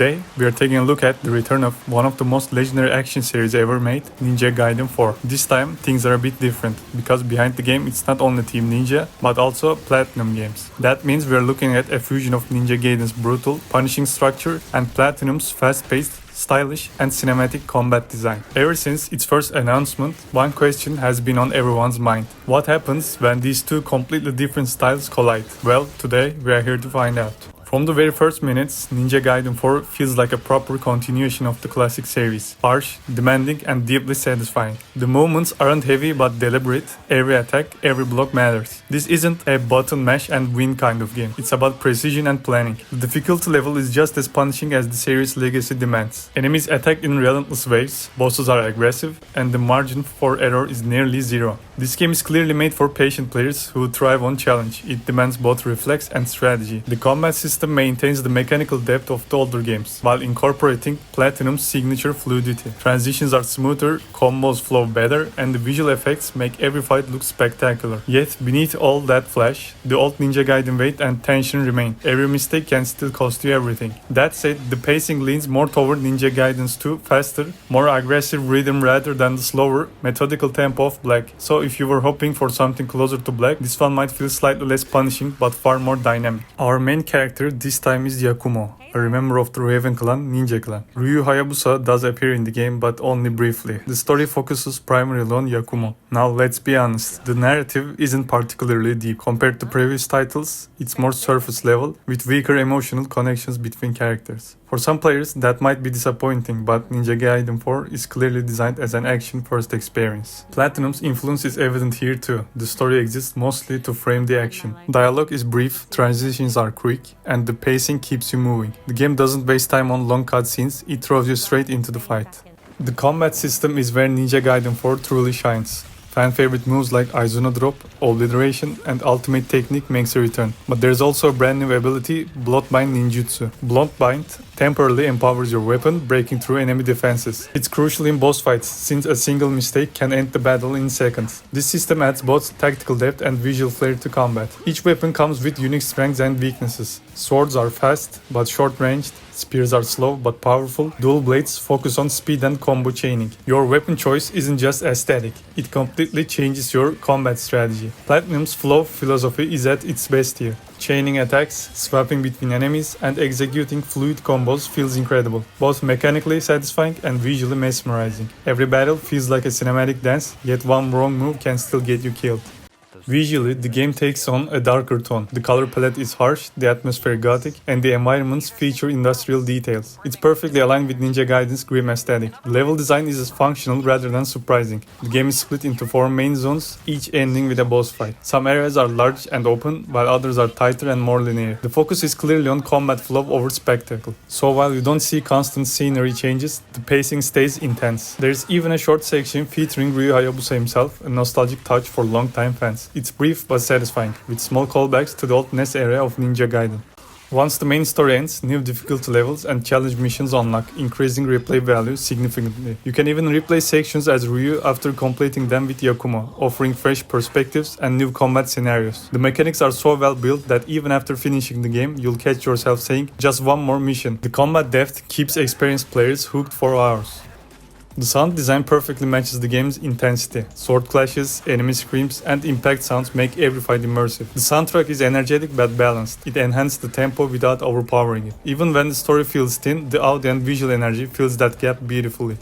Today, we are taking a look at the return of one of the most legendary action series ever made, Ninja Gaiden 4. This time, things are a bit different, because behind the game it's not only Team Ninja, but also Platinum Games. That means we are looking at a fusion of Ninja Gaiden's brutal, punishing structure and Platinum's fast-paced, stylish and cinematic combat design. Ever since its first announcement, one question has been on everyone's mind. What happens when these two completely different styles collide? Well, today we are here to find out. From the very first minutes, Ninja Gaiden 4 feels like a proper continuation of the classic series. Harsh, demanding and deeply satisfying. The movements aren't heavy but deliberate, every attack, every block matters. This isn't a button mash and win kind of game. It's about precision and planning. The difficulty level is just as punishing as the series' legacy demands. Enemies attack in relentless waves, bosses are aggressive, and the margin for error is nearly zero. This game is clearly made for patient players who thrive on challenge. It demands both reflex and strategy. The combat system maintains the mechanical depth of the older games, while incorporating Platinum's signature fluidity. Transitions are smoother, combos flow better, and the visual effects make every fight look spectacular. Yet, beneath all that flash, the old Ninja Gaiden weight and tension remain. Every mistake can still cost you everything. That said, the pacing leans more toward Ninja Gaiden's 2 faster, more aggressive rhythm rather than the slower, methodical tempo of Black. So if you were hoping for something closer to Black, this one might feel slightly less punishing but far more dynamic. Our main character this time is Yakumo, a member of the Raven clan, Ninja clan. Ryu Hayabusa does appear in the game but only briefly. The story focuses primarily on Yakumo. Now let's be honest, the narrative isn't particularly deep. Compared to previous titles, it's more surface level, with weaker emotional connections between characters. For some players, that might be disappointing, but Ninja Gaiden 4 is clearly designed as an action-first experience. Platinum's influence is evident here too. The story exists mostly to frame the action. Dialogue is brief, transitions are quick, and the pacing keeps you moving. The game doesn't waste time on long cutscenes, it throws you straight into the fight. The combat system is where Ninja Gaiden 4 truly shines. Fan-favorite moves like Aizuna Drop, Obliteration, and Ultimate Technique makes a return. But there's also a brand new ability, Bloodbind Ninjutsu. Bloodbind temporarily empowers your weapon, breaking through enemy defenses. It's crucial in boss fights, since a single mistake can end the battle in seconds. This system adds both tactical depth and visual flair to combat. Each weapon comes with unique strengths and weaknesses. Swords are fast, but short-ranged. Spears are slow but powerful. Dual blades focus on speed and combo chaining. Your weapon choice isn't just aesthetic, it completely changes your combat strategy. Platinum's flow philosophy is at its best here. Chaining attacks, swapping between enemies, and executing fluid combos feels incredible. Both mechanically satisfying and visually mesmerizing. Every battle feels like a cinematic dance, yet one wrong move can still get you killed. Visually, the game takes on a darker tone. The color palette is harsh, the atmosphere gothic, and the environments feature industrial details. It's perfectly aligned with Ninja Gaiden's grim aesthetic. The level design is functional rather than surprising. The game is split into 4 main zones, each ending with a boss fight. Some areas are large and open, while others are tighter and more linear. The focus is clearly on combat flow over spectacle. So while you don't see constant scenery changes, the pacing stays intense. There's even a short section featuring Ryu Hayabusa himself, a nostalgic touch for longtime fans. It's brief but satisfying, with small callbacks to the old NES era of Ninja Gaiden. Once the main story ends, new difficulty levels and challenge missions unlock, increasing replay value significantly. You can even replay sections as Ryu after completing them with Yakumo, offering fresh perspectives and new combat scenarios. The mechanics are so well built that even after finishing the game, you'll catch yourself saying, just one more mission. The combat depth keeps experienced players hooked for hours. The sound design perfectly matches the game's intensity. Sword clashes, enemy screams, and impact sounds make every fight immersive. The soundtrack is energetic but balanced. It enhances the tempo without overpowering it. Even when the story feels thin, the audio and visual energy fills that gap beautifully.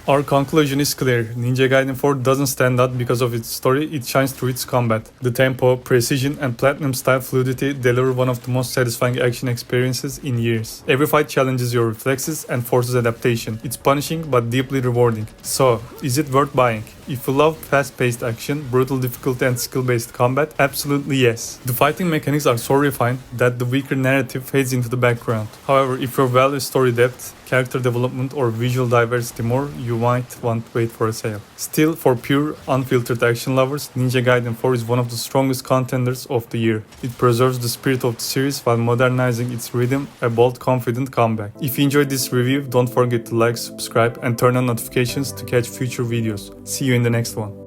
Our conclusion is clear. Ninja Gaiden 4 doesn't stand out because of its story, it shines through its combat. The tempo, precision, and Platinum-style fluidity deliver one of the most satisfying action experiences in years. Every fight challenges your reflexes and forces adaptation. It's punishing but deeply rewarding. So, is it worth buying? If you love fast-paced action, brutal difficulty and skill-based combat, absolutely yes. The fighting mechanics are so refined that the weaker narrative fades into the background. However, if you value story depth, character development or visual diversity more, you might want to wait for a sale. Still, for pure, unfiltered action lovers, Ninja Gaiden 4 is one of the strongest contenders of the year. It preserves the spirit of the series while modernizing its rhythm, a bold, confident comeback. If you enjoyed this review, don't forget to like, subscribe, and turn on notifications to catch future videos. See you in the next one.